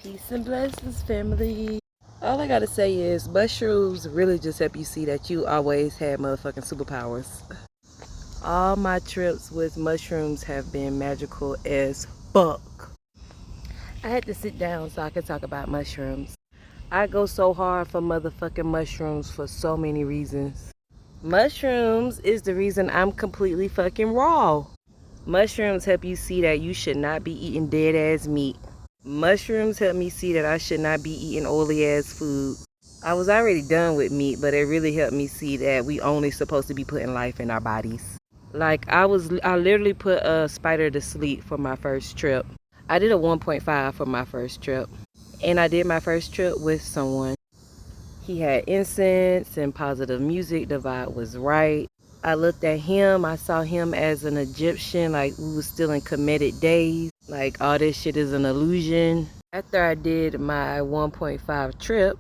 Peace and blessings, family. All I gotta say is mushrooms really just help you see that you always had motherfucking superpowers. All my trips with mushrooms have been magical as fuck. I had to sit down so I could talk about mushrooms. I go so hard for motherfucking mushrooms for so many reasons. Mushrooms is the reason I'm completely fucking raw. Mushrooms help you see that you should not be eating dead ass meat. Mushrooms help me see that I should not be eating oily ass food. I was already done with meat, but it really helped me see that we only supposed to be putting life in our bodies. Like I literally put a spider to sleep for my first trip. I did a 1.5 for my first trip. And I did my first trip with someone. He had incense and positive music. The vibe was right. I looked at him. I saw him as an Egyptian, like we was still in Kemetic days. Like all this shit is an illusion. After I did my 1.5 trip,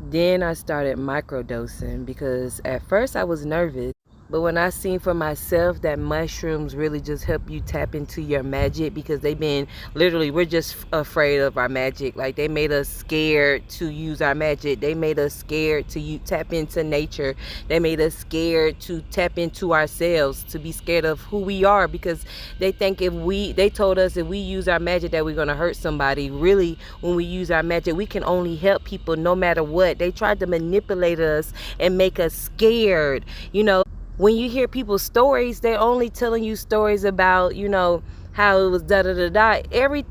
then I started microdosing because at first I was nervous. But when I seen for myself that mushrooms really just help you tap into your magic, because they've been literally, we're just afraid of our magic. Like they made us scared to use our magic. They made us scared to tap into nature. They made us scared to tap into ourselves, to be scared of who we are, because they think they told us if we use our magic that we're going to hurt somebody. Really, when we use our magic, we can only help people no matter what. They tried to manipulate us and make us scared, When you hear people's stories, they're only telling you stories about, how it was da-da-da-da.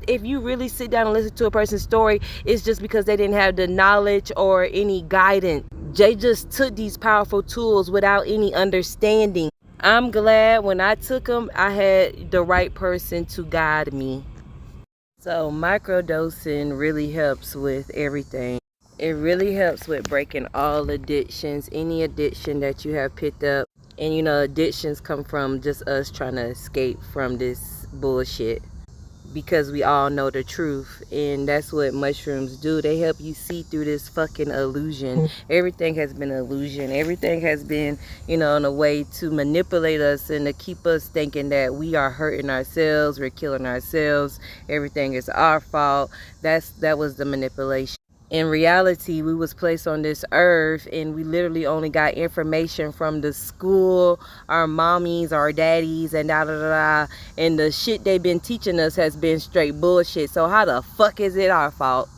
If you really sit down and listen to a person's story, it's just because they didn't have the knowledge or any guidance. They just took these powerful tools without any understanding. I'm glad when I took them, I had the right person to guide me. So microdosing really helps with everything. It really helps with breaking all addictions, any addiction that you have picked up. And addictions come from just us trying to escape from this bullshit, because we all know the truth. And that's what mushrooms do. They help you see through this fucking illusion. Everything has been an illusion. Everything has been, in a way to manipulate us and to keep us thinking that we are hurting ourselves, we're killing ourselves, everything is our fault. That was the manipulation. In reality, we was placed on this earth and we literally only got information from the school, our mommies, our daddies, and da-da-da-da. And the shit they've been teaching us has been straight bullshit. So how the fuck is it our fault?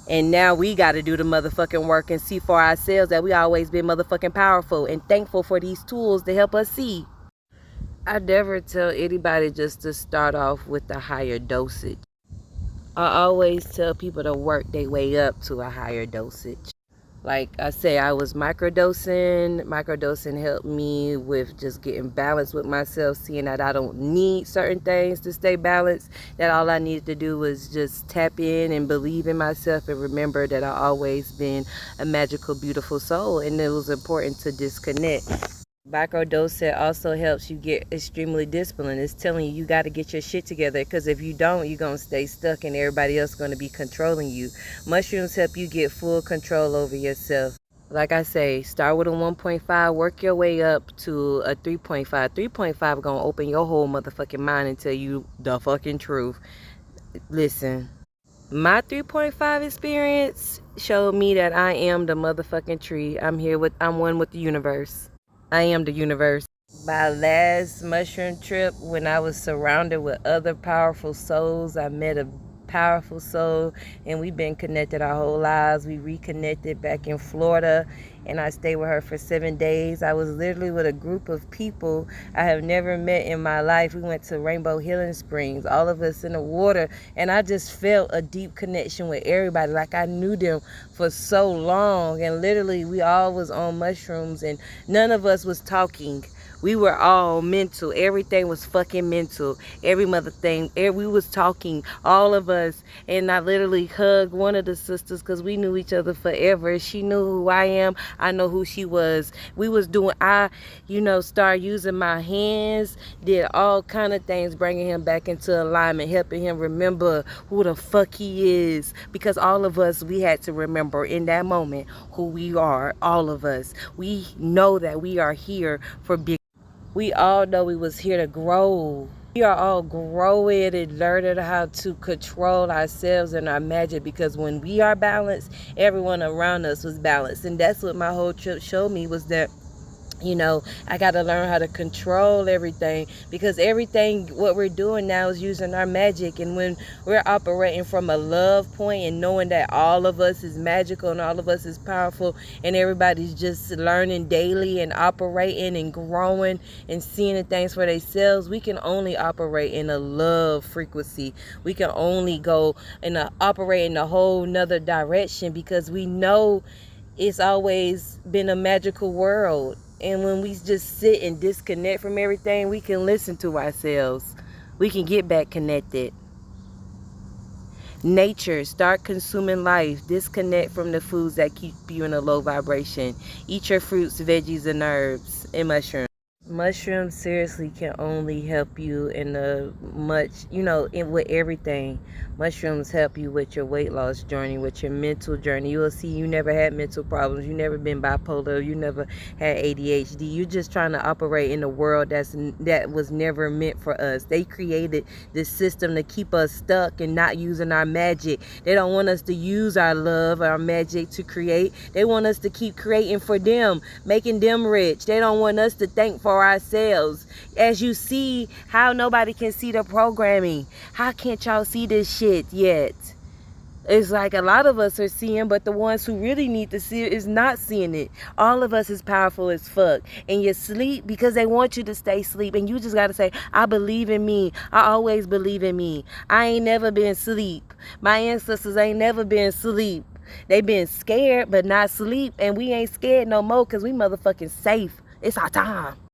And now we got to do the motherfucking work and see for ourselves that we always been motherfucking powerful and thankful for these tools to help us see. I never tell anybody just to start off with a higher dosage. I always tell people to work their way up to a higher dosage. Like I say, I was microdosing. Microdosing helped me with just getting balanced with myself, seeing that I don't need certain things to stay balanced, that all I needed to do was just tap in and believe in myself and remember that I always been a magical, beautiful soul, and it was important to disconnect. Microdosing also helps you get extremely disciplined. It's telling you got to get your shit together, because if you don't, you're going to stay stuck and everybody else going to be controlling you. Mushrooms help you get full control over yourself. Like I say, start with a 1.5, work your way up to a 3.5. 3.5 going to open your whole motherfucking mind and tell you the fucking truth. Listen, my 3.5 experience showed me that I am the motherfucking tree. I'm one with the universe. I am the universe. My last mushroom trip, when I was surrounded with other powerful souls, I met a powerful soul and we've been connected our whole lives. We reconnected back in Florida and I stayed with her for 7 days. I was literally with a group of people I have never met in my life. We went to Rainbow Healing Springs, all of us in the water, and I just felt a deep connection with everybody, like I knew them for so long. And literally we all was on mushrooms and none of us was talking. We were all mental. Everything was fucking mental. Every mother thing. We was talking, all of us. And I literally hugged one of the sisters because we knew each other forever. She knew who I am. I know who she was. We was doing, started using my hands, did all kind of things, bringing him back into alignment, helping him remember who the fuck he is. Because all of us, we had to remember in that moment who we are, all of us. We know that we are here for big. We all know we was here to grow. We are all growing and learning how to control ourselves and our magic, because when we are balanced, everyone around us was balanced. And that's what my whole trip showed me, was that, you know, I got to learn how to control everything, because everything what we're doing now is using our magic. And when we're operating from a love point and knowing that all of us is magical and all of us is powerful, and everybody's just learning daily and operating and growing and seeing the things for themselves, we can only operate in a love frequency. We can only go and operate in a whole nother direction, because we know it's always been a magical world. And when we just sit and disconnect from everything, we can listen to ourselves. We can get back connected. Nature, start consuming life. Disconnect from the foods that keep you in a low vibration. Eat your fruits, veggies, and herbs, and mushrooms. Mushrooms seriously can only help you in a much, with everything. Mushrooms help you with your weight loss journey, with your mental journey. You will see you never had mental problems. You never been bipolar. You never had ADHD. You're just trying to operate in a world that was never meant for us. They created this system to keep us stuck and not using our magic. They don't want us to use our love, our magic to create. They want us to keep creating for them, making them rich. They don't want us to think for ourselves. As you see how nobody can see the programming. How can't y'all see this shit yet? It's like a lot of us are seeing, but the ones who really need to see it is not seeing it. All of us is powerful as fuck. And you sleep because they want you to stay asleep. And you just got to say, I believe in me. I always believe in me. I ain't never been asleep. My ancestors ain't never been asleep. They been scared, but not sleep. And we ain't scared no more, because we motherfucking safe. It's our time.